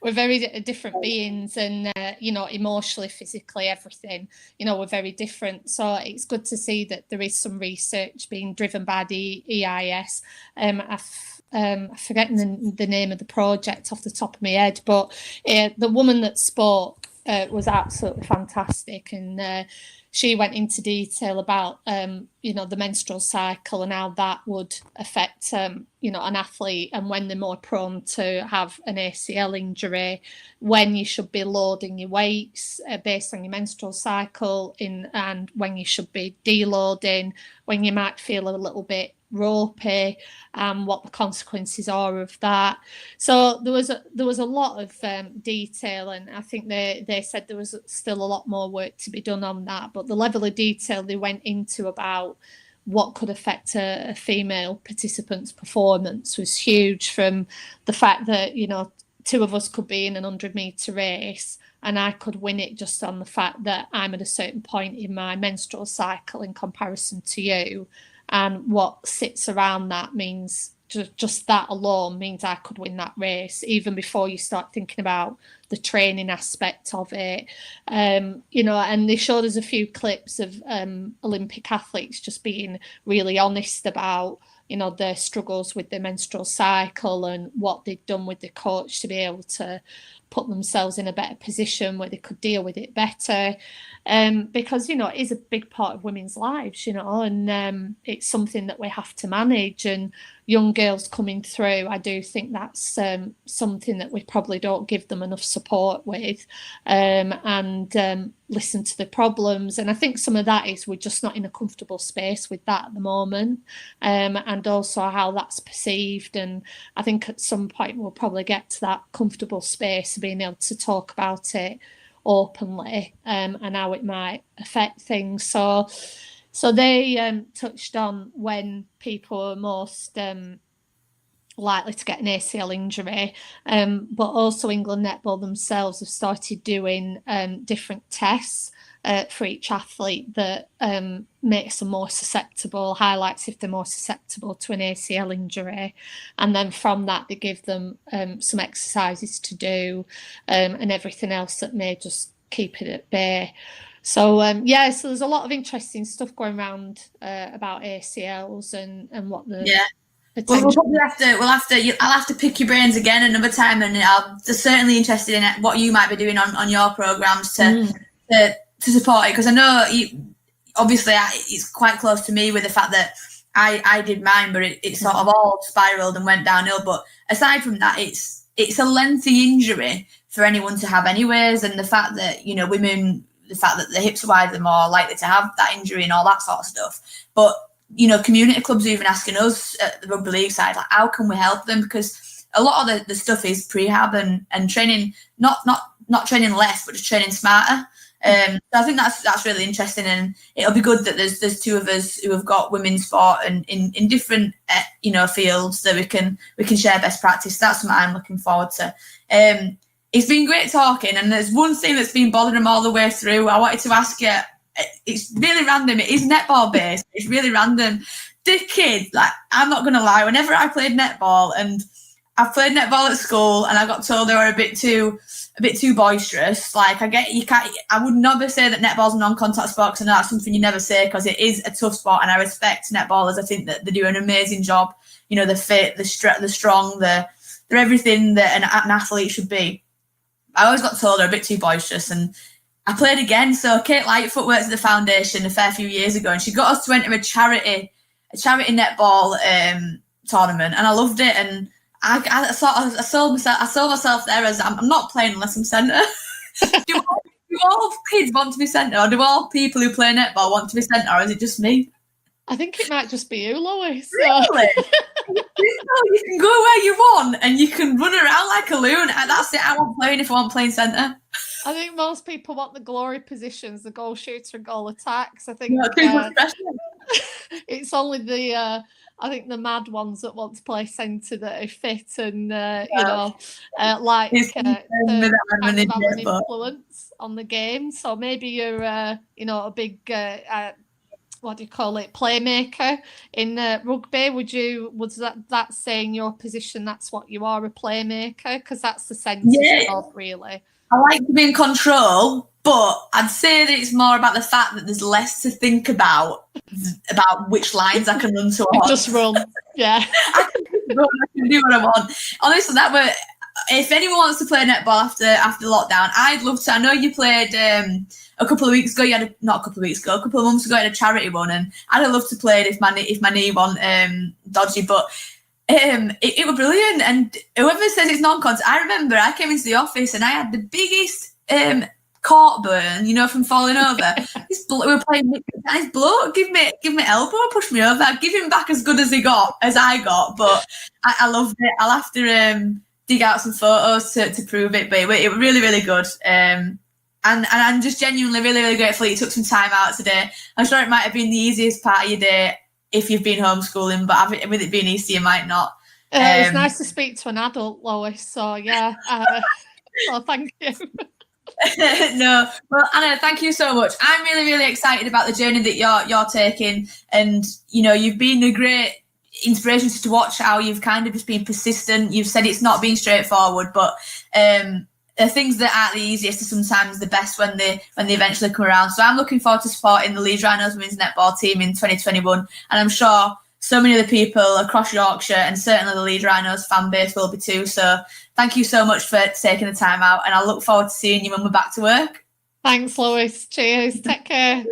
We're very different beings, and emotionally, physically, everything, we're very different. So it's good to see that there is some research being driven by the EIS. I'm forgetting the name of the project off the top of my head, but the woman that spoke was absolutely fantastic, and she went into detail about the menstrual cycle and how that would affect an athlete, and when they're more prone to have an ACL injury, when you should be loading your weights based on your menstrual cycle, and when you should be deloading, when you might feel a little bit ropey, what the consequences are of that. So there was a lot of detail, and I think they said there was still a lot more work to be done on that, but the level of detail they went into about what could affect a female participant's performance was huge, from the fact that two of us could be in an 100-meter race and I could win it just on the fact that I'm at a certain point in my menstrual cycle in comparison to you. And what sits around that means just that alone means I could win that race, even before you start thinking about the training aspect of it. And they showed us a few clips of Olympic athletes just being really honest about their struggles with their menstrual cycle and what they'd done with the coach to be able to put themselves in a better position where they could deal with it better. Because, it is a big part of women's lives, and it's something that we have to manage. And young girls coming through, I do think that's something that we probably don't give them enough support with, and listen to the problems. And I think some of that is we're just not in a comfortable space with that at the moment, and also how that's perceived. And I think at some point we'll probably get to that comfortable space of being able to talk about it openly, and how it might affect things. So they touched on when people are most likely to get an ACL injury, but also England Netball themselves have started doing different tests for each athlete that makes them more susceptible, highlights if they're more susceptible to an ACL injury, and then from that they give them some exercises to do, and everything else that may just keep it at bay. So so there's a lot of interesting stuff going around about ACLs and what the Well, I'll have to pick your brains again another time, and I'm certainly interested in what you might be doing on your programs to support it, because I know obviously it's quite close to me with the fact that I did mine, but it sort of all spiraled and went downhill. But aside from that, it's a lengthy injury for anyone to have anyways, and the fact that women, the fact that the hips are wider, they're more likely to have that injury and all that sort of stuff. But community clubs are even asking us at the rugby league side, like, how can we help them? Because a lot of the stuff is prehab and training, not training less, but just training smarter. So I think that's really interesting, and it'll be good that there's two of us who have got women's sport and in different fields that we can share best practice. That's what I'm looking forward to. It's been great talking, and there's one thing that's been bothering them all the way through. I wanted to ask you. It's really random. It is netball based. It's really random. The kids, like, I'm not gonna lie, whenever I played netball, and I've played netball at school, and I got told they were a bit too boisterous. Like, I would never say that netball's a non-contact sport, because I know that's something you never say, because it is a tough sport, and I respect netballers. I think that they do an amazing job. They're fit, they're strong, they're everything that an athlete should be. I always got told they're a bit too boisterous, and I played again. So Kate Lightfoot worked at the foundation a fair few years ago, and she got us to enter a charity netball tournament, and I loved it. And I sold myself there as I'm not playing unless I'm centre. do all kids want to be centre, or do all people who play netball want to be centre, or is it just me? I think it might just be you, Lois. Really? You can go where you want and you can run around like a loon. And that's it. I want playing if I want playing centre. I think most people want the glory positions, the goal shooter and goal attacks. I think it's only the I think the mad ones that want to play centre that are fit and you know like to kind of have an influence on the game. So maybe you're you know, a big what do you call it, playmaker in rugby. Was that saying your position, that's what you are, a playmaker? Because that's the sense of really. I like to be in control, but I'd say that it's more about the fact that there's less to think about which lines I can run towards. Just run, yeah. I can do what I want. Honestly, if anyone wants to play netball after lockdown, I'd love to. I know you played a couple of weeks ago. A couple of months ago, you had a charity one, and I'd have loved to play it if my knee wasn't dodgy, but. It was brilliant, and whoever says it's non-contact, I remember I came into the office and I had the biggest court burn, you know, from falling over. We were playing nice bloke, give me elbow, push me over. I'd give him back as good as I got, but I loved it. I'll have to dig out some photos to prove it, but it was really, really good. And I'm just genuinely really, really grateful you took some time out today. I'm sure it might have been the easiest part of your day if you've been homeschooling, but with it being Easter, you might not. It's nice to speak to an adult, Lois. So yeah, so thank you. No, well, Anna, thank you so much. I'm really, really excited about the journey that you're taking, and you know, you've been a great inspiration to watch how you've kind of just been persistent. You've said it's not been straightforward, but the things that aren't the easiest are sometimes the best when they eventually come around. So I'm looking forward to supporting the Leeds Rhinos women's netball team in 2021, and I'm sure so many other people across Yorkshire and certainly the Leeds Rhinos fan base will be too. So thank you so much for taking the time out, and I look forward to seeing you when we're back to work. Thanks, Lois. Cheers. Take care.